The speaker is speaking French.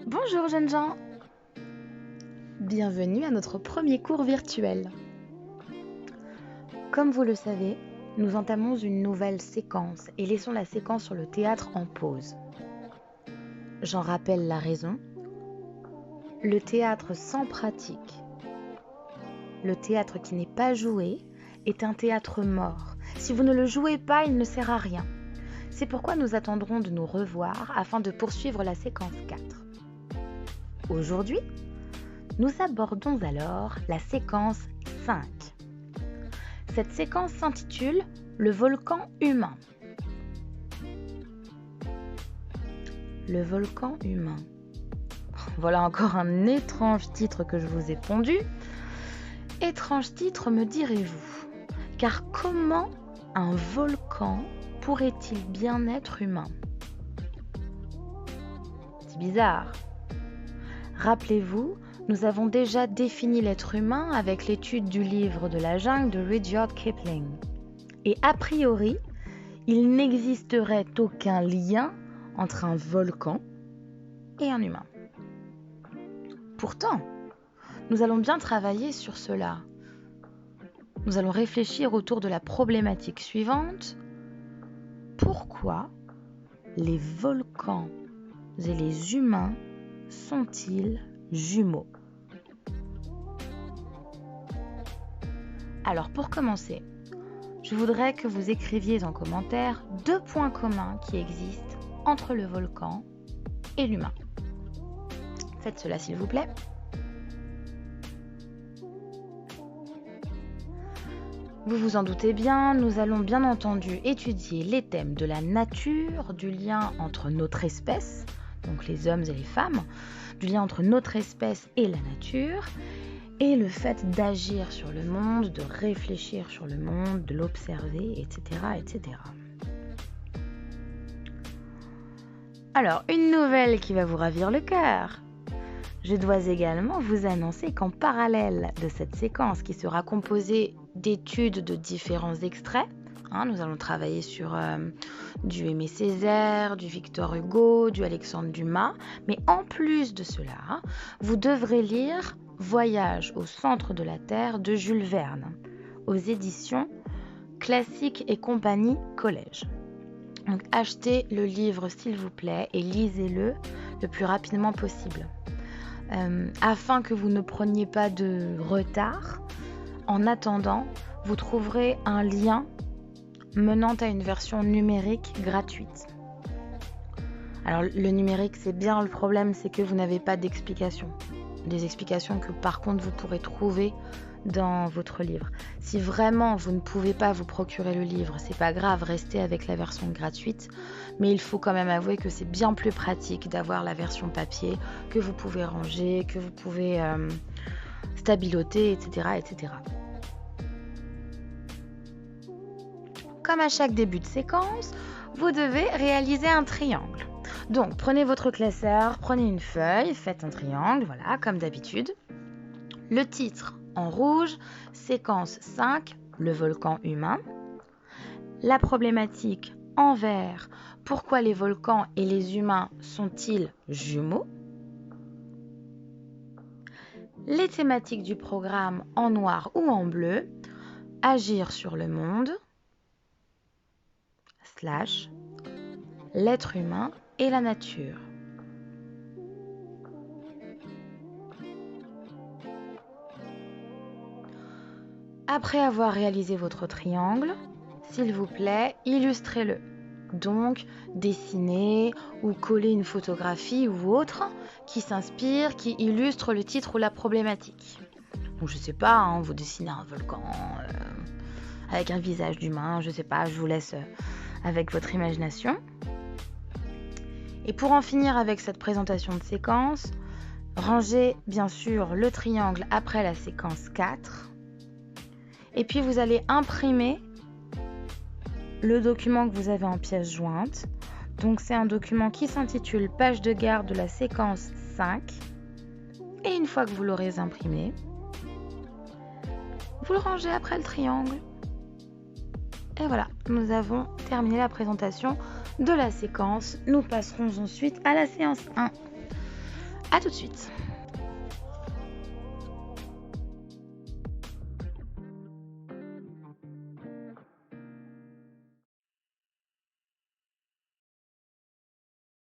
Bonjour jeunes gens, bienvenue à notre premier cours virtuel. Comme vous le savez, nous entamons une nouvelle séquence et laissons la séquence sur le théâtre en pause. J'en rappelle la raison. Le théâtre sans pratique, le théâtre qui n'est pas joué, est un théâtre mort. Si vous ne le jouez pas, il ne sert à rien. C'est pourquoi nous attendrons de nous revoir afin de poursuivre la séquence 4. Aujourd'hui, nous abordons alors la séquence 5. Cette séquence s'intitule « Le volcan humain ». Le volcan humain. Voilà encore un étrange titre que je vous ai pondu. Étrange titre, me direz-vous, car comment un volcan pourrait-il bien être humain? C'est bizarre. Rappelez-vous, nous avons déjà défini l'être humain avec l'étude du livre de la jungle de Rudyard Kipling. Et a priori, il n'existerait aucun lien entre un volcan et un humain. Pourtant, nous allons bien travailler sur cela. Nous allons réfléchir autour de la problématique suivante. Pourquoi les volcans et les humains sont-ils jumeaux? Alors pour commencer, je voudrais que vous écriviez en commentaire 2 points communs qui existent entre le volcan et l'humain. Faites cela s'il vous plaît. Vous vous en doutez bien, nous allons bien entendu étudier les thèmes de la nature, du lien entre notre espèce, donc les hommes et les femmes, du lien entre notre espèce et la nature, et le fait d'agir sur le monde, de réfléchir sur le monde, de l'observer, etc., etc. Alors, une nouvelle qui va vous ravir le cœur. Je dois également vous annoncer qu'en parallèle de cette séquence qui sera composée d'études de différents extraits, nous allons travailler sur du Aimé Césaire, du Victor Hugo, du Alexandre Dumas, mais en plus de cela, vous devrez lire Voyage au centre de la Terre de Jules Verne, aux éditions Classiques et compagnie Collège. Donc achetez le livre s'il vous plaît et lisez-le le plus rapidement possible. Afin que vous ne preniez pas de retard, en attendant, vous trouverez un lien menant à une version numérique gratuite. Alors le numérique c'est bien, le problème c'est que vous n'avez pas d'explications. Des explications que par contre vous pourrez trouver dans votre livre. Si vraiment vous ne pouvez pas vous procurer le livre, c'est pas grave, restez avec la version gratuite, mais il faut quand même avouer que c'est bien plus pratique d'avoir la version papier que vous pouvez ranger, que vous pouvez stabiloter, etc., etc. Comme à chaque début de séquence, vous devez réaliser un triangle. Donc, prenez votre classeur, prenez une feuille, faites un triangle, voilà, comme d'habitude. Le titre en rouge, séquence 5, le volcan humain. La problématique en vert, pourquoi les volcans et les humains sont-ils jumeaux? Les thématiques du programme en noir ou en bleu, agir sur le monde, / l'être humain et la nature. Après avoir réalisé votre triangle, s'il vous plaît, illustrez-le. Donc, dessinez ou collez une photographie ou autre qui s'inspire, qui illustre le titre ou la problématique. Donc, je sais pas, vous dessinez un volcan avec un visage d'humain, je sais pas, je vous laisse avec votre imagination. Et pour en finir avec cette présentation de séquence, rangez bien sûr le triangle après la séquence 4. Et puis vous allez imprimer le document que vous avez en pièce jointe. Donc c'est un document qui s'intitule Page de garde de la séquence 5. Et une fois que vous l'aurez imprimé, vous le rangez après le triangle. Et voilà, nous avons terminé la présentation de la séquence. Nous passerons ensuite à la séance 1. À tout de suite.